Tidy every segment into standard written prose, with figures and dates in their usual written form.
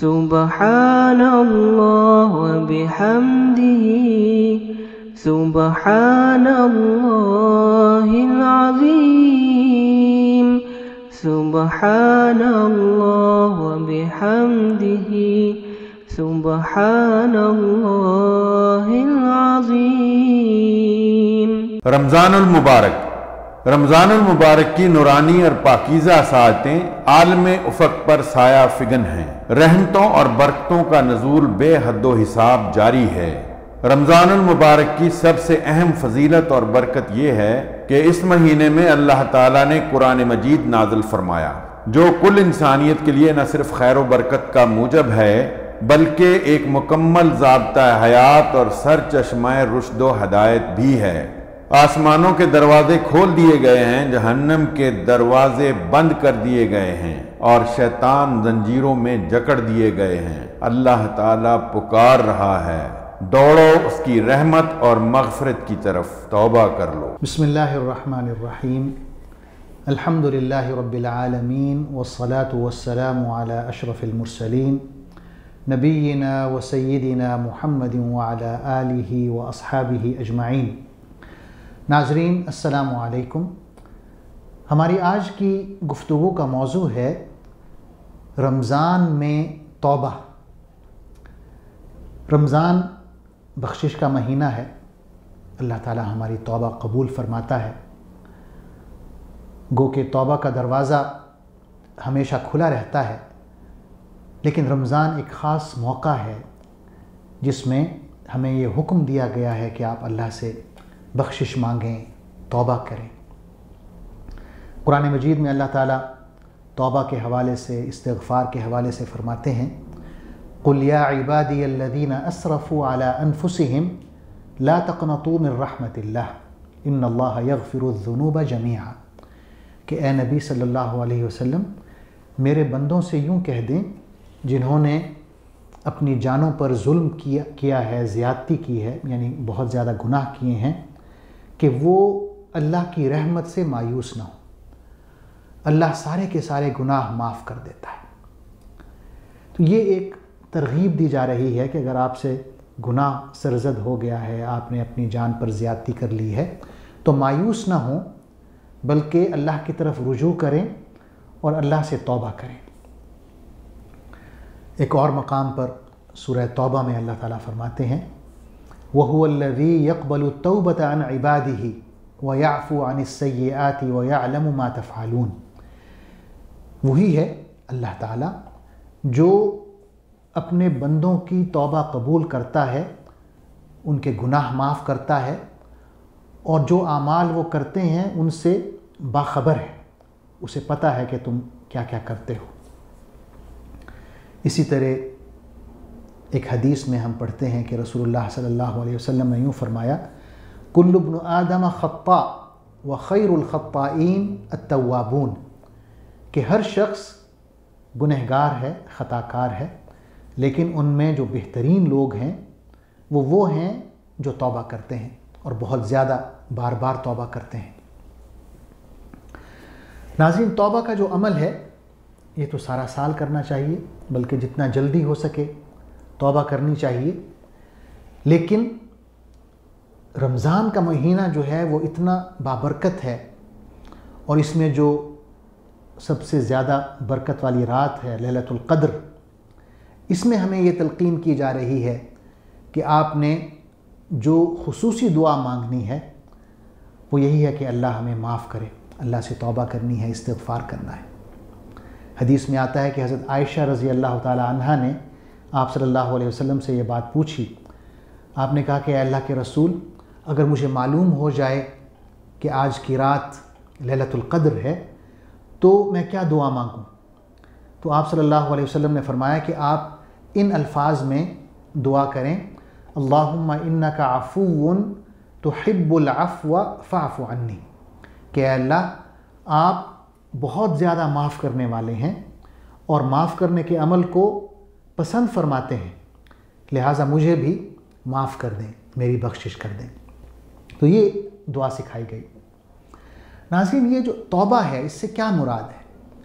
سبحان اللہ وبحمدہ سبحان اللہ العظیم سبحان اللہ وبحمدہ سبحان اللہ العظیم۔ رمضان المبارک۔ رمضان المبارک کی نورانی اور پاکیزہ ساعتیں عالم افق پر سایہ فگن ہیں۔ رحمتوں اور برکتوں کا نزول بے حد و حساب جاری ہے۔ رمضان المبارک کی سب سے اہم فضیلت اور برکت یہ ہے کہ اس مہینے میں اللہ تعالیٰ نے قرآن مجید نازل فرمایا، جو کل انسانیت کے لیے نہ صرف خیر و برکت کا موجب ہے بلکہ ایک مکمل ضابطہ حیات اور سرچشمہ رشد و ہدایت بھی ہے۔ آسمانوں کے دروازے کھول دیے گئے ہیں، جہنم کے دروازے بند کر دیے گئے ہیں اور شیطان زنجیروں میں جکڑ دیے گئے ہیں۔ اللہ تعالیٰ پکار رہا ہے، دوڑو اس کی رحمت اور مغفرت کی طرف، توبہ کر لو۔ بسم اللہ الرحمن الرحیم۔ الحمدللہ رب العالمین والصلاة والسلام علی اشرف المرسلین نبینا و سیدنا محمد وعلی آلہ و اصحابہ اجمعین۔ ناظرین السلام علیکم۔ ہماری آج کی گفتگو کا موضوع ہے رمضان میں توبہ۔ رمضان بخشش کا مہینہ ہے، اللہ تعالی ہماری توبہ قبول فرماتا ہے۔ گو کہ توبہ کا دروازہ ہمیشہ کھلا رہتا ہے، لیکن رمضان ایک خاص موقع ہے جس میں ہمیں یہ حکم دیا گیا ہے کہ آپ اللہ سے بخشش مانگیں، توبہ کریں۔ قرآن مجید میں اللہ تعالیٰ توبہ کے حوالے سے، استغفار کے حوالے سے فرماتے ہیں، قُلْ يَا عِبَادِيَ الَّذِينَ أَسْرَفُوا عَلَىٰ أَنفُسِهِمْ لَا تَقْنَطُوا مِن رَحْمَةِ اللَّهِ إِنَّ اللَّهَ يَغْفِرُ الذُّنُوبَ جَمِيعًا۔ کہ اے نبی صلی اللہ علیہ وسلم، میرے بندوں سے یوں کہہ دیں جنہوں نے اپنی جانوں پر ظلم کیا ہے، زیادتی کی ہے، یعنی بہت زیادہ گناہ کیے ہیں، کہ وہ اللہ کی رحمت سے مایوس نہ ہو۔ اللہ سارے کے سارے گناہ معاف کر دیتا ہے۔ تو یہ ایک ترغیب دی جا رہی ہے کہ اگر آپ سے گناہ سرزد ہو گیا ہے، آپ نے اپنی جان پر زیادتی کر لی ہے، تو مایوس نہ ہوں بلکہ اللہ کی طرف رجوع کریں اور اللہ سے توبہ کریں۔ ایک اور مقام پر سورہ توبہ میں اللہ تعالیٰ فرماتے ہیں، وَهُوَ الَّذِي يَقْبَلُ التَّوْبَةَ عَنْ عِبَادِهِ وَيَعْفُو عَنِ السَّيِّئَاتِ وَيَعْلَمُ مَا تَفْعَلُونَ۔ وہی ہے اللہ تعالیٰ جو اپنے بندوں کی توبہ قبول کرتا ہے، ان کے گناہ معاف کرتا ہے، اور جو اعمال وہ کرتے ہیں ان سے باخبر ہے، اسے پتہ ہے کہ تم کیا کیا کرتے ہو۔ اسی طرح ایک حدیث میں ہم پڑھتے ہیں کہ رسول اللہ صلی اللہ علیہ وسلم نے یوں فرمایا، کل ابن آدم خطاء وخیر الخطائین التوابون، کہ ہر شخص گنہگار ہے، خطا کار ہے، لیکن ان میں جو بہترین لوگ ہیں وہ ہیں جو توبہ کرتے ہیں اور بہت زیادہ بار بار توبہ کرتے ہیں۔ ناظرین، توبہ کا جو عمل ہے یہ تو سارا سال کرنا چاہیے، بلکہ جتنا جلدی ہو سکے توبہ کرنی چاہیے، لیکن رمضان کا مہینہ جو ہے وہ اتنا بابرکت ہے، اور اس میں جو سب سے زیادہ برکت والی رات ہے لیلۃ القدر، اس میں ہمیں یہ تلقین کی جا رہی ہے کہ آپ نے جو خصوصی دعا مانگنی ہے وہ یہی ہے کہ اللہ ہمیں معاف کرے، اللہ سے توبہ کرنی ہے، استغفار کرنا ہے۔ حدیث میں آتا ہے کہ حضرت عائشہ رضی اللہ تعالی عنہا نے آپ صلی اللہ علیہ وسلم سے یہ بات پوچھی۔ آپ نے کہا کہ اے اللہ کے رسول، اگر مجھے معلوم ہو جائے کہ آج کی رات لیلۃ القدر ہے تو میں کیا دعا مانگوں؟ تو آپ صلی اللہ علیہ وسلم نے فرمایا کہ آپ ان الفاظ میں دعا کریں، اللہم انک عفو تحب العفو فاعف عنی، کہ اے اللہ آپ بہت زیادہ معاف کرنے والے ہیں اور معاف کرنے کے عمل کو پسند فرماتے ہیں، لہٰذا مجھے بھی معاف کر دیں، میری بخشش کر دیں۔ تو یہ دعا سکھائی گئی۔ ناظرین، یہ جو توبہ ہے اس سے کیا مراد ہے،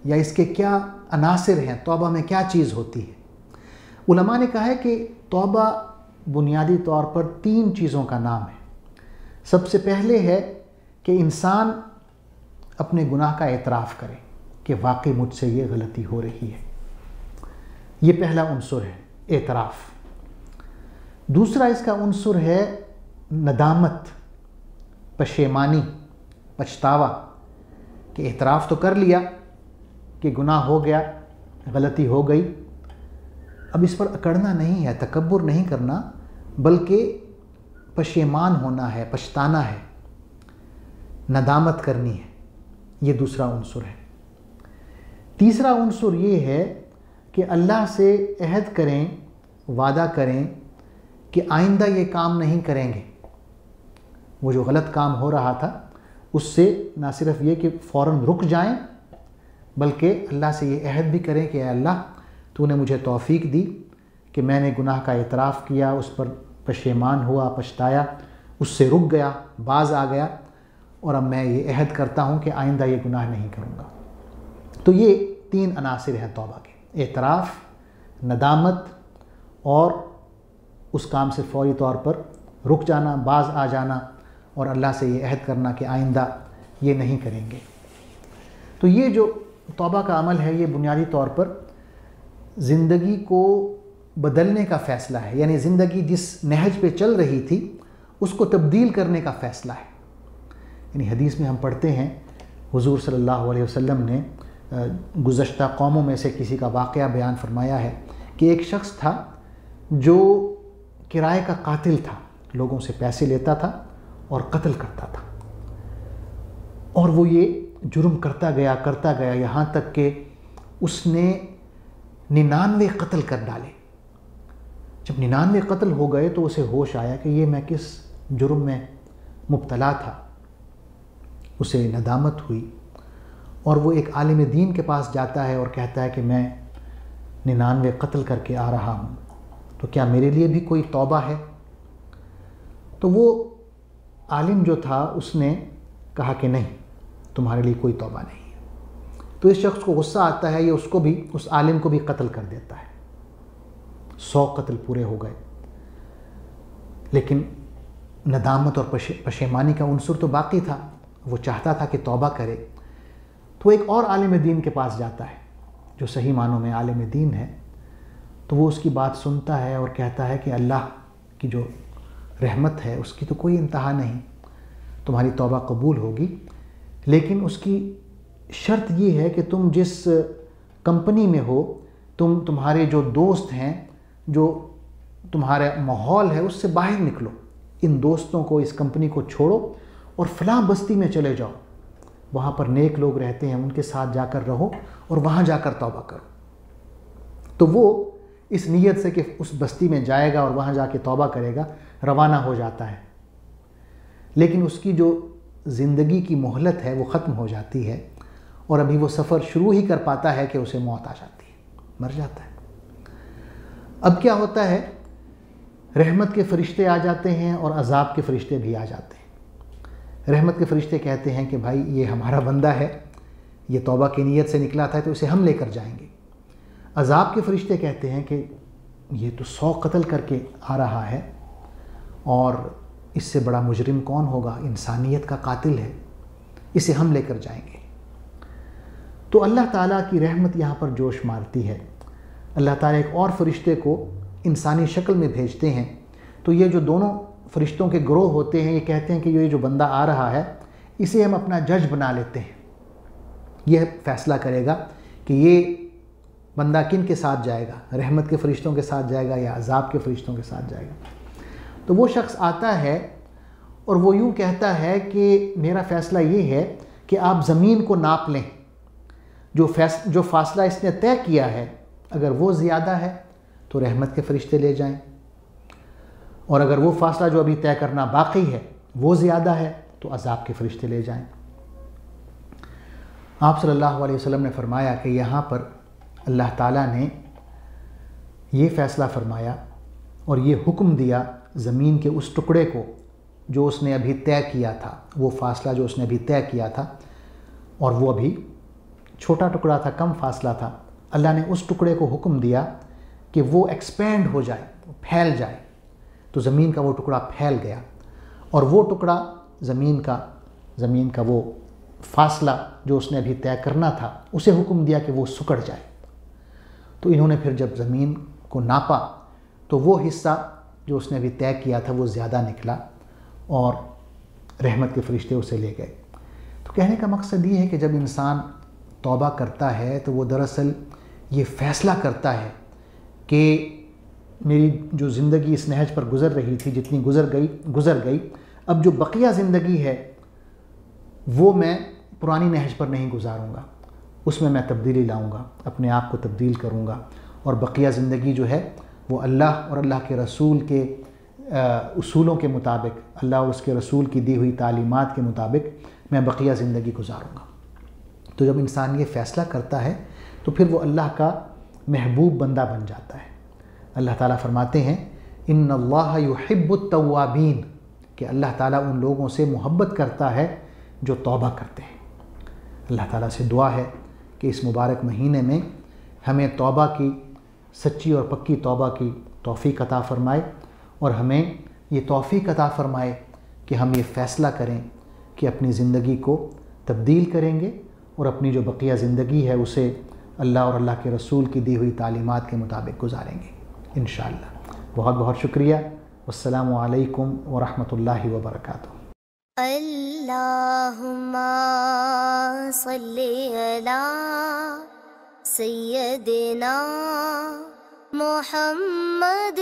یا اس کے کیا عناصر ہیں، توبہ میں کیا چیز ہوتی ہے؟ علماء نے کہا ہے کہ توبہ بنیادی طور پر 3 چیزوں کا نام ہے۔ سب سے پہلے ہے کہ انسان اپنے گناہ کا اعتراف کرے کہ واقعی مجھ سے یہ غلطی ہو رہی ہے، یہ پہلا عنصر ہے اعتراف۔ دوسرا اس کا عنصر ہے ندامت، پشیمانی، پچھتاوا، کہ اعتراف تو کر لیا کہ گناہ ہو گیا، غلطی ہو گئی، اب اس پر اکڑنا نہیں ہے، تکبر نہیں کرنا، بلکہ پشیمان ہونا ہے، پچھتانا ہے، ندامت کرنی ہے، یہ دوسرا عنصر ہے۔ تیسرا عنصر یہ ہے کہ اللہ سے عہد کریں، وعدہ کریں کہ آئندہ یہ کام نہیں کریں گے۔ وہ جو غلط کام ہو رہا تھا اس سے نہ صرف یہ کہ فوراً رک جائیں، بلکہ اللہ سے یہ عہد بھی کریں کہ اے اللہ تو نے مجھے توفیق دی کہ میں نے گناہ کا اعتراف کیا، اس پر پشیمان ہوا، پچھتایا، اس سے رک گیا، باز آ گیا، اور اب میں یہ عہد کرتا ہوں کہ آئندہ یہ گناہ نہیں کروں گا۔ تو یہ 3 عناصر ہیں توبہ کے: اعتراف، ندامت، اور اس کام سے فوری طور پر رک جانا، باز آ جانا، اور اللہ سے یہ عہد کرنا کہ آئندہ یہ نہیں کریں گے۔ تو یہ جو توبہ کا عمل ہے یہ بنیادی طور پر زندگی کو بدلنے کا فیصلہ ہے، یعنی زندگی جس نہج پہ چل رہی تھی اس کو تبدیل کرنے کا فیصلہ ہے۔ یعنی حدیث میں ہم پڑھتے ہیں حضور صلی اللہ علیہ وسلم نے گزشتہ قوموں میں سے کسی کا واقعہ بیان فرمایا ہے کہ ایک شخص تھا جو کرائے کا قاتل تھا، لوگوں سے پیسے لیتا تھا اور قتل کرتا تھا، اور وہ یہ جرم کرتا گیا یہاں تک کہ اس نے 99 قتل کر ڈالے۔ جب 99 قتل ہو گئے تو اسے ہوش آیا کہ یہ میں کس جرم میں مبتلا تھا، اسے ندامت ہوئی، اور وہ ایک عالم دین کے پاس جاتا ہے اور کہتا ہے کہ میں 99 قتل کر کے آ رہا ہوں، تو کیا میرے لیے بھی کوئی توبہ ہے؟ تو وہ عالم جو تھا اس نے کہا کہ نہیں، تمہارے لیے کوئی توبہ نہیں ہے۔ تو اس شخص کو غصہ آتا ہے، یہ اس عالم کو بھی قتل کر دیتا ہے۔ 100 قتل پورے ہو گئے، لیکن ندامت اور پشیمانی کا عنصر تو باقی تھا، وہ چاہتا تھا کہ توبہ کرے۔ تو ایک اور عالم دین کے پاس جاتا ہے جو صحیح معنوں میں عالم دین ہے، تو وہ اس کی بات سنتا ہے اور کہتا ہے کہ اللہ کی جو رحمت ہے اس کی تو کوئی انتہا نہیں، تمہاری توبہ قبول ہوگی، لیکن اس کی شرط یہ ہے کہ تم جس کمپنی میں ہو، تمہارے جو دوست ہیں، جو تمہارا ماحول ہے، اس سے باہر نکلو، ان دوستوں کو، اس کمپنی کو چھوڑو اور فلاں بستی میں چلے جاؤ، وہاں پر نیک لوگ رہتے ہیں، ان کے ساتھ جا کر رہو اور وہاں جا کر توبہ کرو۔ تو وہ اس نیت سے کہ اس بستی میں جائے گا اور وہاں جا کے توبہ کرے گا روانہ ہو جاتا ہے، لیکن اس کی جو زندگی کی مہلت ہے وہ ختم ہو جاتی ہے، اور ابھی وہ سفر شروع ہی کر پاتا ہے کہ اسے موت آ جاتی ہے، مر جاتا ہے۔ اب کیا ہوتا ہے؟ رحمت کے فرشتے آ جاتے ہیں اور عذاب کے فرشتے بھی آ جاتے ہیں۔ رحمت کے فرشتے کہتے ہیں کہ بھائی یہ ہمارا بندہ ہے، یہ توبہ کی نیت سے نکلا تھا تو اسے ہم لے کر جائیں گے۔ عذاب کے فرشتے کہتے ہیں کہ یہ تو 100 قتل کر کے آ رہا ہے، اور اس سے بڑا مجرم کون ہوگا، انسانیت کا قاتل ہے، اسے ہم لے کر جائیں گے۔ تو اللہ تعالیٰ کی رحمت یہاں پر جوش مارتی ہے۔ اللہ تعالیٰ ایک اور فرشتے کو انسانی شکل میں بھیجتے ہیں، تو یہ جو دونوں فرشتوں کے گروہ ہوتے ہیں یہ کہتے ہیں کہ یہ جو بندہ آ رہا ہے اسے ہم اپنا جج بنا لیتے ہیں، یہ فیصلہ کرے گا کہ یہ بندہ کن کے ساتھ جائے گا، رحمت کے فرشتوں کے ساتھ جائے گا یا عذاب کے فرشتوں کے ساتھ جائے گا۔ تو وہ شخص آتا ہے اور وہ یوں کہتا ہے کہ میرا فیصلہ یہ ہے کہ آپ زمین کو ناپ لیں، جو فاصلہ اس نے طے کیا ہے اگر وہ زیادہ ہے تو رحمت کے فرشتے لے جائیں، اور اگر وہ فاصلہ جو ابھی طے کرنا باقی ہے وہ زیادہ ہے تو عذاب کے فرشتے لے جائیں۔ آپ صلی اللہ علیہ وسلم نے فرمایا کہ یہاں پر اللہ تعالیٰ نے یہ فیصلہ فرمایا اور یہ حکم دیا زمین کے اس ٹکڑے کو جو اس نے ابھی طے کیا تھا، وہ فاصلہ جو اس نے ابھی طے کیا تھا، اور وہ ابھی چھوٹا ٹکڑا تھا، کم فاصلہ تھا، اللہ نے اس ٹکڑے کو حکم دیا کہ وہ ایکسپینڈ ہو جائے، پھیل جائے، تو زمین کا وہ ٹکڑا پھیل گیا، اور وہ ٹکڑا زمین کا وہ فاصلہ جو اس نے ابھی طے کرنا تھا اسے حکم دیا کہ وہ سکڑ جائے۔ تو انہوں نے پھر جب زمین کو ناپا تو وہ حصہ جو اس نے ابھی طے کیا تھا وہ زیادہ نکلا، اور رحمت کے فرشتے اسے لے گئے۔ تو کہنے کا مقصد یہ ہے کہ جب انسان توبہ کرتا ہے تو وہ دراصل یہ فیصلہ کرتا ہے کہ میری جو زندگی اس نہج پر گزر رہی تھی، جتنی گزر گئی، اب جو بقیہ زندگی ہے وہ میں پرانی نہج پر نہیں گزاروں گا، اس میں تبدیلی لاؤں گا، اپنے آپ کو تبدیل کروں گا، اور بقیہ زندگی جو ہے وہ اللہ اور اللہ کے رسول کے اصولوں کے مطابق، اللہ اور اس کے رسول کی دی ہوئی تعلیمات کے مطابق میں بقیہ زندگی گزاروں گا۔ تو جب انسان یہ فیصلہ کرتا ہے تو پھر وہ اللہ کا محبوب بندہ بن جاتا ہے۔ اللہ تعالیٰ فرماتے ہیں ان اللہ یحب التوابین، کہ اللہ تعالیٰ ان لوگوں سے محبت کرتا ہے جو توبہ کرتے ہیں۔ اللہ تعالیٰ سے دعا ہے کہ اس مبارک مہینے میں ہمیں توبہ کی، سچی اور پکی توبہ کی توفیق عطا فرمائے، اور ہمیں یہ توفیق عطا فرمائے کہ ہم یہ فیصلہ کریں کہ اپنی زندگی کو تبدیل کریں گے، اور اپنی جو بقیہ زندگی ہے اسے اللہ اور اللہ کے رسول کی دی ہوئی تعلیمات کے مطابق گزاریں گے انشاءاللہ۔ بہت بہت شکریہ۔ والسلام علیکم ورحمۃ اللہ وبرکاتہ۔ اللہم صلی علی سیدنا محمد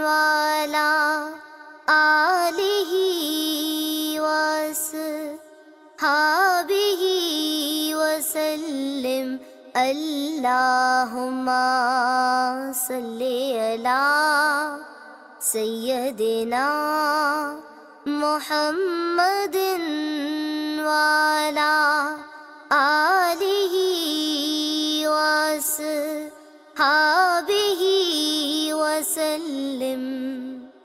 وعلی آلہ وصحبہ وسلم۔ اللہم صلی علی سیدنا محمد وعلی آلہ وصحبہ وسلم۔